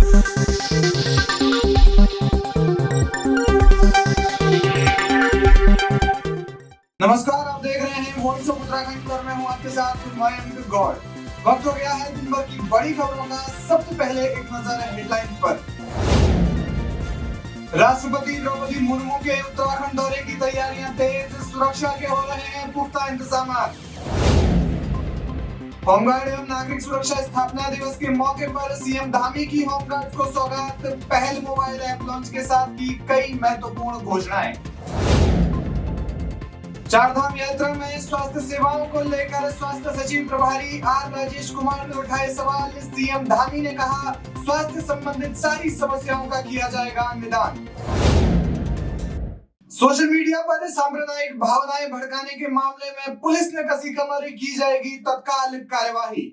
नमस्कार, आप देख रहे हैं वॉइस ऑफ उत्तराखंड पर। मैं हूं आपके साथ मयंक गौड़। वक्त हो गया है दिन भर की बड़ी खबरों का। सबसे पहले एक नजर हेडलाइन पर। राष्ट्रपति द्रौपदी मुर्मू के उत्तराखंड दौरे की तैयारियां तेज, सुरक्षा के हो रहे हैं पुख्ता इंतजाम। होमगार्ड एवं नागरिक सुरक्षा स्थापना दिवस के मौके पर सीएम धामी की होमगार्ड को सौगात। पहल मोबाइल ऐप लॉन्च के साथ की कई महत्वपूर्ण घोषणाएं। चारधाम यात्रा में स्वास्थ्य सेवाओं को लेकर स्वास्थ्य सचिव प्रभारी आर राजेश कुमार ने उठाए सवाल। सीएम धामी ने कहा, स्वास्थ्य संबंधित सारी समस्याओं का किया जाएगा निदान। सोशल मीडिया पर सांप्रदायिक भावनाएं भड़काने के मामले में पुलिस ने कसी कमर, की जाएगी तत्काल कार्यवाही।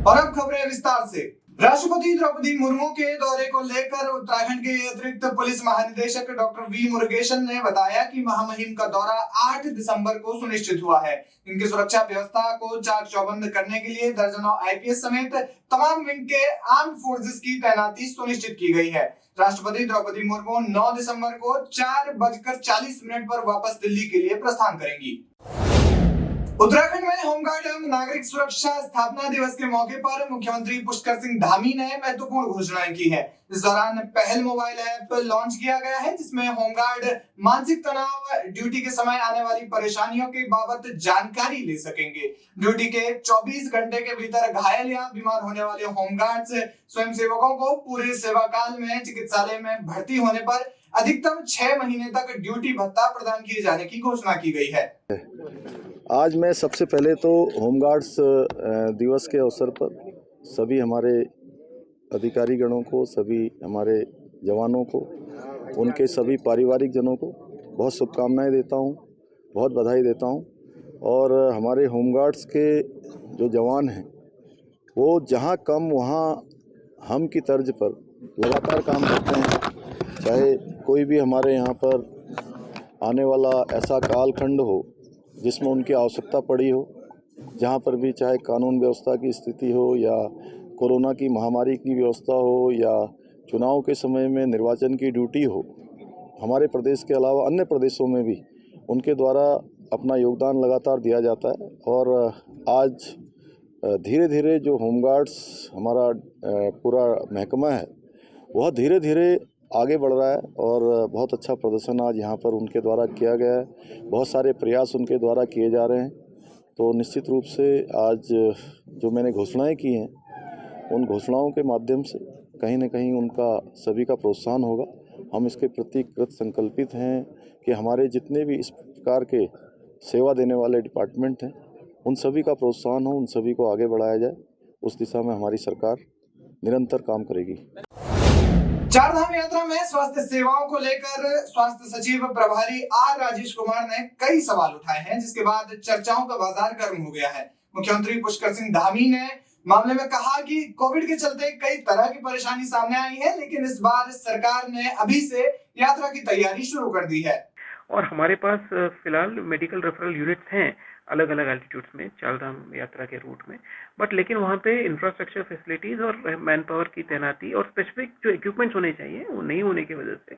और अब खबरें विस्तार से। राष्ट्रपति द्रौपदी मुर्मू के दौरे को लेकर उत्तराखंड के अतिरिक्त पुलिस महानिदेशक डॉक्टर वी मुरुगेशन ने बताया कि महामहिम का दौरा 8 दिसंबर को सुनिश्चित हुआ है। इनकी सुरक्षा व्यवस्था को चाक चौबंद करने के लिए दर्जनों आईपीएस समेत तमाम विंग के आर्म्ड फोर्सेस की तैनाती सुनिश्चित की गई है। राष्ट्रपति द्रौपदी मुर्मू 9 दिसंबर को 4:40 पर वापस दिल्ली के लिए प्रस्थान करेंगी। उत्तराखंड में होमगार्ड एवं नागरिक सुरक्षा स्थापना दिवस के मौके पर मुख्यमंत्री पुष्कर सिंह धामी ने महत्वपूर्ण घोषणाएं की है। इस दौरान पहल मोबाइल ऐप लॉन्च किया गया है, जिसमें होमगार्ड मानसिक तनाव, ड्यूटी के समय आने वाली परेशानियों के बाबत जानकारी ले सकेंगे। ड्यूटी के 24 घंटे के भीतर घायल या बीमार होने वाले होमगार्ड स्वयंसेवकों को पूरे सेवा काल में चिकित्सालय में भर्ती होने पर अधिकतम 6 महीने तक ड्यूटी भत्ता प्रदान किए जाने की घोषणा की गई है। आज मैं सबसे पहले तो होमगार्ड्स दिवस के अवसर पर सभी हमारे अधिकारी गणों को, सभी हमारे जवानों को, उनके सभी पारिवारिक जनों को बहुत शुभकामनाएं देता हूं, बहुत बधाई देता हूं। और हमारे होमगार्ड्स के जो जवान हैं वो जहां कम वहां हम की तर्ज पर लगातार काम करते हैं। चाहे कोई भी हमारे यहाँ पर आने वाला ऐसा कालखंड हो जिसमें उनकी आवश्यकता पड़ी हो, जहाँ पर भी चाहे कानून व्यवस्था की स्थिति हो या कोरोना की महामारी की व्यवस्था हो या चुनाव के समय में निर्वाचन की ड्यूटी हो, हमारे प्रदेश के अलावा अन्य प्रदेशों में भी उनके द्वारा अपना योगदान लगातार दिया जाता है। और आज धीरे धीरे जो होमगार्ड्स हमारा पूरा महकमा है वह धीरे धीरे आगे बढ़ रहा है और बहुत अच्छा प्रदर्शन आज यहाँ पर उनके द्वारा किया गया है। बहुत सारे प्रयास उनके द्वारा किए जा रहे हैं। तो निश्चित रूप से आज जो मैंने घोषणाएं की हैं उन घोषणाओं के माध्यम से कहीं न कहीं उनका सभी का प्रोत्साहन होगा। हम इसके प्रति कृत संकल्पित हैं कि हमारे जितने भी इस प्रकार के सेवा देने वाले डिपार्टमेंट हैं उन सभी का प्रोत्साहन हो, उन सभी को आगे बढ़ाया जाए। उस दिशा में हमारी सरकार निरंतर काम करेगी। चारधाम यात्रा में स्वास्थ्य सेवाओं को लेकर स्वास्थ्य सचिव प्रभारी आर राजेश कुमार ने कई सवाल उठाए हैं, जिसके बाद चर्चाओं का बाजार गर्म हो गया है। मुख्यमंत्री पुष्कर सिंह धामी ने मामले में कहा कि कोविड के चलते कई तरह की परेशानी सामने आई है, लेकिन इस बार सरकार ने अभी से यात्रा की तैयारी शुरू कर दी है। और हमारे पास फिलहाल मेडिकल रेफरल यूनिट्स हैं अलग अलग एल्टीट्यूड्स में चारधाम यात्रा के रूट में, बट लेकिन वहाँ पे इंफ्रास्ट्रक्चर फैसिलिटीज और मैन पावर की तैनाती और स्पेसिफिक जो इक्विपमेंट्स होने चाहिए वो नहीं होने की वजह से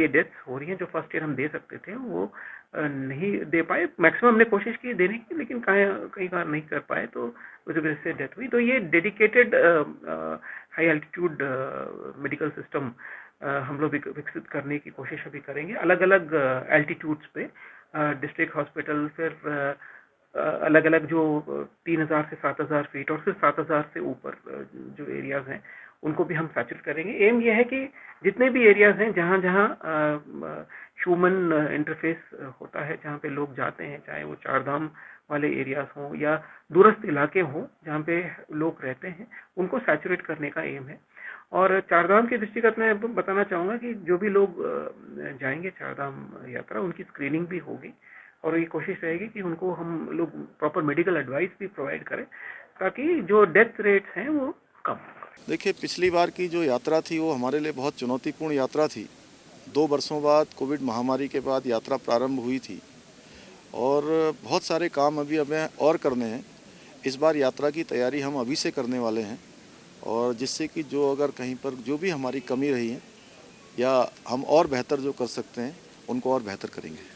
ये डेथ्स हो रही हैं। जो फर्स्ट ईयर हम दे सकते थे वो नहीं दे पाए। मैक्सिमम हमने कोशिश की देने की, लेकिन कई बार नहीं कर पाए, तो उस वजह से डेथ हुई। तो ये dedicated high altitude medical system हम लोग विकसित करने की कोशिश अभी करेंगे अलग अलग एल्टीट्यूड्स पे। डिस्ट्रिक्ट हॉस्पिटल, फिर अलग अलग जो 3000 से 7000 फीट और फिर 7000 से ऊपर जो एरियाज हैं उनको भी हम सैचुरेट करेंगे। एम ये है कि जितने भी एरियाज हैं जहाँ जहाँ ह्यूमन इंटरफेस होता है, जहाँ पे लोग जाते हैं, चाहे वो चारधाम वाले एरियाज हों या दूरस्थ इलाके हों जहाँ पे लोग रहते हैं, उनको सैचुरेट करने का एम है। और चारधाम के दृष्टिगत मैं बताना चाहूँगा कि जो भी लोग जाएंगे चारधाम यात्रा, उनकी स्क्रीनिंग भी होगी और ये कोशिश रहेगी कि उनको हम लोग प्रॉपर मेडिकल एडवाइस भी प्रोवाइड करें ताकि जो डेथ रेट्स हैं वो कम। देखिए, पिछली बार की जो यात्रा थी वो हमारे लिए बहुत चुनौतीपूर्ण यात्रा थी। 2 वर्षों बाद कोविड महामारी के बाद यात्रा प्रारंभ हुई थी और बहुत सारे काम अभी हमें और करने हैं। इस बार यात्रा की तैयारी हम अभी से करने वाले हैं और जिससे कि जो अगर कहीं पर जो भी हमारी कमी रही है या हम और बेहतर जो कर सकते हैं उनको और बेहतर करेंगे।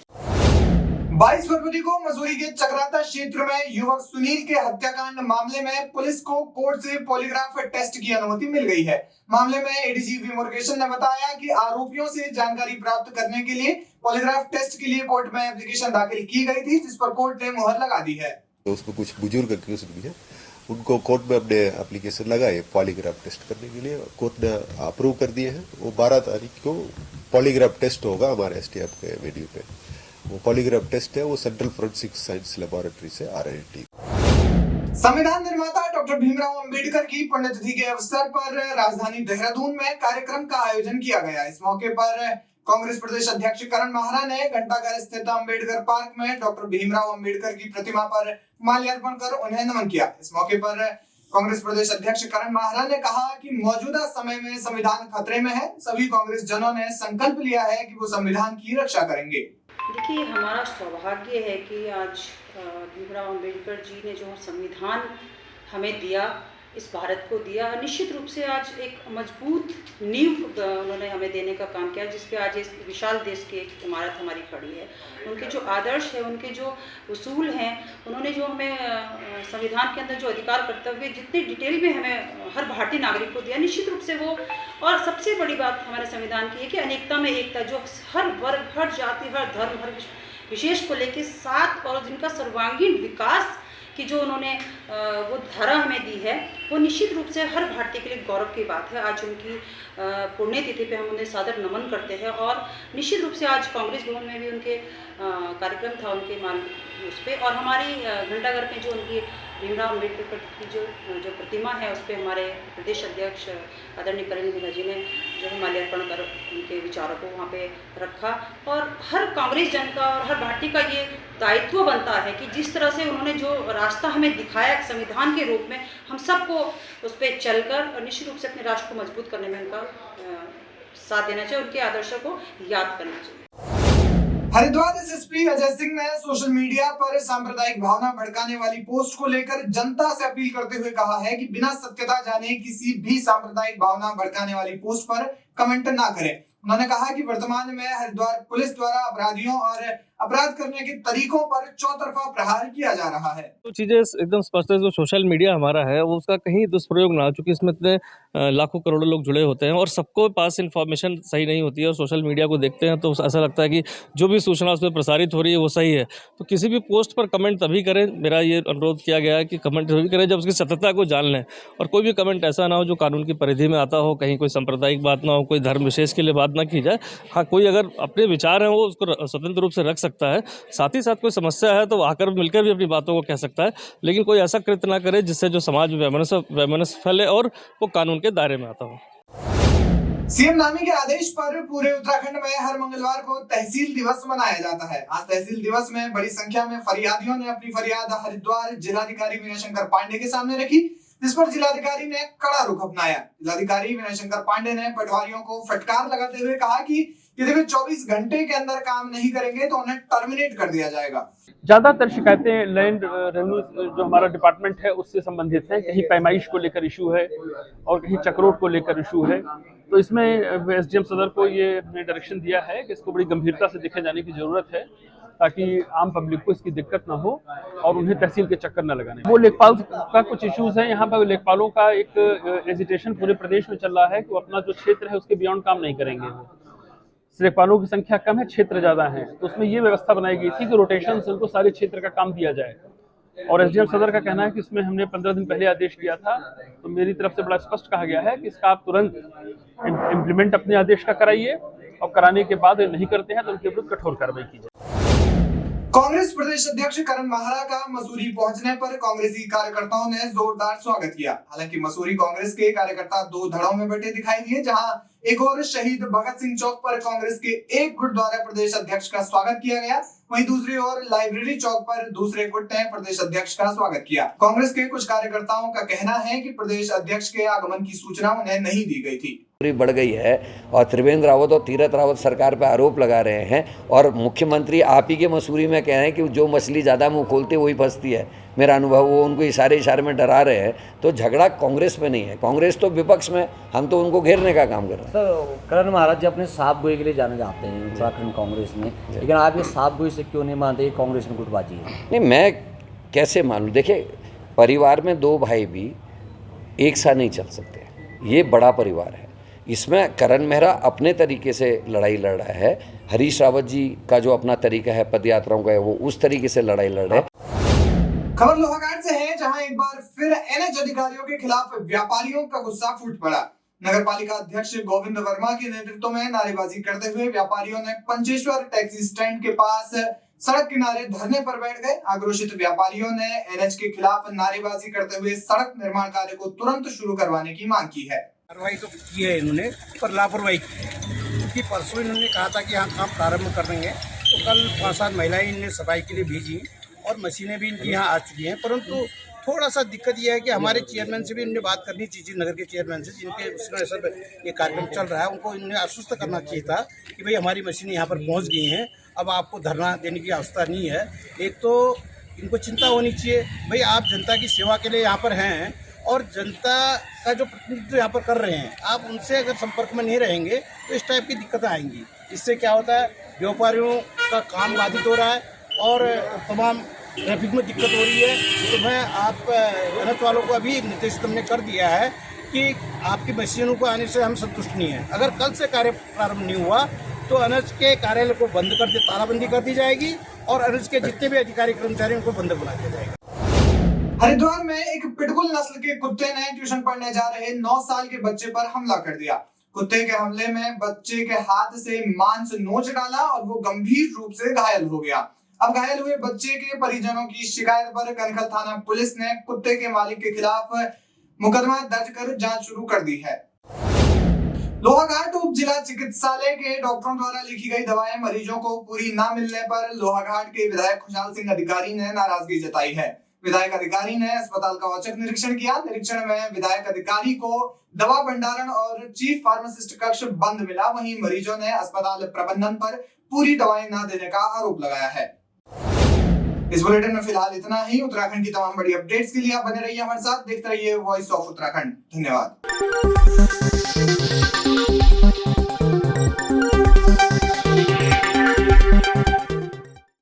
22 फरवरी को मसूरी के चक्राता क्षेत्र में युवक सुनील के हत्याकांड मामले में पुलिस को कोर्ट से पॉलीग्राफ टेस्ट की अनुमति मिल गई है। मामले में एडीजी वी मुरुगेशन ने बताया कि आरोपियों से जानकारी प्राप्त करने के लिए पॉलीग्राफ टेस्ट के लिए कोर्ट में एप्लीकेशन दाखिल की गई थी, जिस पर कोर्ट ने मुहर लगा दी है। तो उसमें कुछ बुजुर्ग अक्यूज्ड भी है, उनको कोर्ट में अपने एप्लीकेशन लगाए पॉलीग्राफ टेस्ट करने के लिए। कोर्ट ने अप्रूव कर दिए हैं। वो 12 तारीख को पॉलीग्राफ टेस्ट होगा हमारे एसटीएफ के वेन्यू पे। वो पॉलीग्राफ टेस्ट है, वो सेंट्रल फोरेंसिक साइंस लेबोरेटरी से आ रही है टीम। संविधान निर्माता डॉक्टर भीमराव अंबेडकर की पुण्यतिथि के अवसर पर राजधानी देहरादून में कार्यक्रम का आयोजन किया गया। इस मौके पर कांग्रेस प्रदेश अध्यक्ष करण माहरा ने घंटाघर स्थित अंबेडकर पार्क में डॉक्टर भीमराव अंबेडकर की प्रतिमा पर माल्यार्पण कर उन्हें नमन किया। इस मौके पर कांग्रेस प्रदेश अध्यक्ष करण माहरा ने कहा कि मौजूदा समय में संविधान खतरे में है। सभी कांग्रेस जनों ने संकल्प लिया है कि वो संविधान की रक्षा करेंगे। देखिए, हमारा सौभाग्य है कि आज भीमराव अंबेडकर जी ने जो संविधान हमें दिया, इस भारत को दिया, निश्चित रूप से आज एक मजबूत नींव उन्होंने हमें देने का काम किया, जिस पे आज इस विशाल देश की एक इमारत हमारी खड़ी है। उनके जो आदर्श है, उनके जो उसूल हैं, उन्होंने जो हमें संविधान के अंदर जो अधिकार कर्तव्य जितने डिटेल में हमें हर भारतीय नागरिक को दिया, निश्चित रूप से वो। और सबसे बड़ी बात हमारे संविधान की है कि अनेकता में एकता, जो हर वर्ग, हर जाति, हर धर्म, हर विशेष को लेकर साथ और जिनका सर्वांगीण विकास कि जो उन्होंने वो धारा हमें दी है, वो निश्चित रूप से हर भारतीय के लिए गौरव की बात है। आज उनकी पुण्यतिथि पे हम उन्हें सादर नमन करते हैं और निश्चित रूप से आज कांग्रेस भवन में भी उनके कार्यक्रम था उनके मान उस पर। और हमारी घंटाघर में जो उनकी भीमराव अंबेडकर की जो प्रतिमा है, उस पर हमारे प्रदेश अध्यक्ष आदरणीय करण मीणा जी ने जो है माल्यार्पण कर उनके विचारों को वहाँ पे रखा। और हर कांग्रेस जन का और हर भारतीय का ये दायित्व बनता है कि जिस तरह से उन्होंने जो रास्ता हमें दिखाया संविधान के रूप में, हम सबको उस पर चलकर निश्चित रूप से अपने राष्ट्र को मजबूत करने में उनका साथ देना चाहिए, उनके आदर्शों को याद करना चाहिए। हरिद्वार एसएसपी अजय सिंह ने सोशल मीडिया पर सांप्रदायिक भावना भड़काने वाली पोस्ट को लेकर जनता से अपील करते हुए कहा है कि बिना सत्यता जाने किसी भी सांप्रदायिक भावना भड़काने वाली पोस्ट पर कमेंट ना करें। उन्होंने कहा कि वर्तमान में हरिद्वार पुलिस द्वारा अपराधियों और अपराध करने के तरीकों पर चौतरफा प्रहार किया जा रहा है। तो चीज़ें एकदम स्पष्ट है, जो सोशल मीडिया हमारा है वो उसका कहीं दुष्प्रयोग ना हो, चूँकि इसमें इतने लाखों करोड़ों लोग जुड़े होते हैं और सबको पास इन्फॉर्मेशन सही नहीं होती है। और सोशल मीडिया को देखते हैं तो ऐसा लगता है कि जो भी सूचना उसमें प्रसारित हो रही है वो सही है। तो किसी भी पोस्ट पर कमेंट तभी करें, मेरा ये अनुरोध किया गया है कि कमेंट तभी करें जब उसकी सत्यता को जान लें। और कोई भी कमेंट ऐसा ना हो जो कानून की परिधि में आता हो, कहीं कोई सांप्रदायिक बात ना हो, कोई धर्म विशेष के लिए बात ना की जाए। हाँ, कोई अगर अपने विचार हैं वो उसको स्वतंत्र रूप से रख सकता है, साथ ही साथ कोई समस्या है तो आकर मिलकर भी अपनी बातों को कह सकता है, लेकिन कोई ऐसा कृत्य ना करे जिससे जो समाज में वैमनस्य फैले और वो कानून के दायरे में आता हो। सीएम नामी के आदेश पर पूरे उत्तराखंड में हर मंगलवार को तहसील दिवस मनाया जाता है। आज तहसील दिवस में बड़ी संख्या में फरियादियों ने अपनी फरियाद हरिद्वार जिलाधिकारी विनय शंकर पांडे के सामने रखी, जिस पर जिलाधिकारी ने कड़ा रुख अपनाया। जिलाधिकारी विनय शंकर पांडे ने पटवारियों को फटकार लगाते हुए कहा कि यदि वे 24 घंटे के अंदर काम नहीं करेंगे तो उन्हें टर्मिनेट कर दिया जाएगा। ज़्यादातर शिकायतें लैंड रेवेन्यू जो हमारा डिपार्टमेंट है उससे संबंधित है। कहीं पैमाइश को लेकर इशू है और कहीं चक्रोट को लेकर इशू है। तो इसमें एसडीएम सदर को ये डायरेक्शन दिया है कि इसको बड़ी गंभीरता से देखे जाने की ज़रूरत है, ताकि आम पब्लिक को इसकी दिक्कत ना हो और उन्हें तहसील के चक्कर न लगाने। वो लेखपाल का कुछ इश्यूज हैं। यहाँ पर लेखपालों का एक एजिटेशन पूरे प्रदेश में चल रहा है कि वो अपना जो क्षेत्र है उसके बियॉन्ड काम नहीं करेंगे। लेखपालों की संख्या कम है, क्षेत्र ज़्यादा है, तो उसमें ये व्यवस्था बनाई गई थी कि रोटेशन से उनको सारे क्षेत्र का काम दिया जाए। और एसडीएम सदर का कहना है कि इसमें हमने 15 दिन पहले आदेश दिया था, तो मेरी तरफ से बड़ा स्पष्ट कहा गया है कि इसका आप तुरंत इम्प्लीमेंट अपने आदेश का कराइए और कराने के बाद नहीं करते हैं तो उनके विरुद्ध कठोर कार्रवाई की जाए। कांग्रेस प्रदेश अध्यक्ष करण माहरा का मसूरी पहुंचने पर कांग्रेसी कार्यकर्ताओं ने जोरदार स्वागत किया। हालांकि मसूरी कांग्रेस के कार्यकर्ता दो धड़ों में बटे दिखाई दिए, जहां एक और शहीद भगत सिंह चौक पर कांग्रेस के एक गुट द्वारा प्रदेश अध्यक्ष का स्वागत किया गया, वहीं दूसरी ओर लाइब्रेरी चौक पर दूसरे गुट ने प्रदेश अध्यक्ष का स्वागत किया। कांग्रेस के कुछ कार्यकर्ताओं का कहना है कि प्रदेश अध्यक्ष के आगमन की सूचना उन्हें नहीं दी गई थी। बढ़ गई है और त्रिवेंद्र रावत और तीरथ रावत सरकार पर आरोप लगा रहे हैं और मुख्यमंत्री आप ही के मसूरी में कह रहे हैं कि जो मछली ज़्यादा मुंह खोलती है वही फंसती है। मेरा अनुभव, वो उनको इशारे में डरा रहे हैं। तो झगड़ा कांग्रेस में नहीं है, कांग्रेस तो विपक्ष में, हम तो उनको घेरने का काम कर रहे हैं। तो करण महाराज जी अपने साफ गोई के लिए जाने जाते हैं उत्तराखंड कांग्रेस में, लेकिन आप ये साफ गोई से क्यों नहीं मानते कांग्रेस में गुटबाजी है? नहीं, मैं कैसे मानूँ? देखिए, परिवार में दो भाई भी एक साथ नहीं चल सकते, ये बड़ा परिवार है। इसमें करण मेहरा अपने तरीके से लड़ाई लड़ रहा है, हरीश रावत जी का जो अपना तरीका है पदयात्राओं का, वो उस तरीके से लड़ाई लड़ रहे हैं। खबर लोहाघाट से है, जहां एक बार फिर एनएच अधिकारियों के खिलाफ व्यापारियों का गुस्सा फूट पड़ा। नगर पालिका अध्यक्ष गोविंद वर्मा के नेतृत्व में नारेबाजी करते हुए व्यापारियों ने पंचेश्वर टैक्सी स्टैंड के पास सड़क किनारे धरने पर बैठ गए। आक्रोशित व्यापारियों ने एनएच के खिलाफ नारेबाजी करते हुए सड़क निर्माण कार्य को तुरंत शुरू करवाने की मांग की है। कार्रवाई तो की है इन्होंने, पर लापरवाही की है, क्योंकि परसों इन्होंने कहा था कि यहाँ काम प्रारंभ कर देंगे, तो कल 5-7 महिलाएं इनने सफाई के लिए भेजी और मशीनें भी इनकी यहाँ आ चुकी हैं। परंतु थोड़ा सा दिक्कत यह है कि हमारे चेयरमैन से भी इन्होंने बात करनी चाहिए, नगर के चेयरमैन से, जिनके उसमें सब ये कार्यक्रम चल रहा है, उनको इन्होंने आश्वस्त करना चाहिए था कि भाई हमारी मशीनें यहाँ पर पहुँच गई हैं, अब आपको धरना देने की आवश्यकता नहीं है। एक तो इनको चिंता होनी चाहिए, भाई आप जनता की सेवा के लिए यहाँ पर हैं और जनता का जो प्रतिनिधित्व यहाँ पर कर रहे हैं, आप उनसे अगर संपर्क में नहीं रहेंगे तो इस टाइप की दिक्कतें आएंगी। इससे क्या होता है, व्यापारियों का काम बाधित हो रहा है और तमाम ट्रैफिक में दिक्कत हो रही है। तो मैं आप एनएच वालों को अभी निर्देशित हमने कर दिया है कि आपकी मशीनों को आने से हम संतुष्ट नहीं हैं। अगर कल से कार्य प्रारंभ नहीं हुआ तो एनएच के कार्यालय को बंद कर दे, तालाबंदी कर दी जाएगी और एनएच के जितने भी अधिकारी कर्मचारी उनको बंद बना दिया जाएगा। हरिद्वार में एक पिटबुल नस्ल के कुत्ते ने ट्यूशन पढ़ने जा रहे 9 साल के बच्चे पर हमला कर दिया। कुत्ते के हमले में बच्चे के हाथ से मांस नोच डाला और वो गंभीर रूप से घायल हो गया। अब घायल हुए बच्चे के परिजनों की शिकायत पर कनखल थाना पुलिस ने कुत्ते के मालिक के खिलाफ मुकदमा दर्ज कर जांच शुरू कर दी है। लोहाघाट उप जिला चिकित्सालय के डॉक्टरों द्वारा लिखी गई दवाएं मरीजों को पूरी न मिलने पर लोहाघाट के विधायक खुशहाल सिंह अधिकारी ने नाराजगी जताई है। विधायक अधिकारी ने अस्पताल का औचक निरीक्षण किया। निरीक्षण में विधायक अधिकारी को दवा भंडारण और चीफ फार्मासिस्ट कक्ष बंद मिला। वहीं मरीजों ने अस्पताल प्रबंधन पर पूरी दवाएं न देने का आरोप लगाया है। इस बुलेटिन में फिलहाल इतना ही। उत्तराखंड की तमाम बड़ी अपडेट्स के लिए आप बने रहिए हमारे साथ, देखते रहिए वॉइस ऑफ उत्तराखंड। धन्यवाद।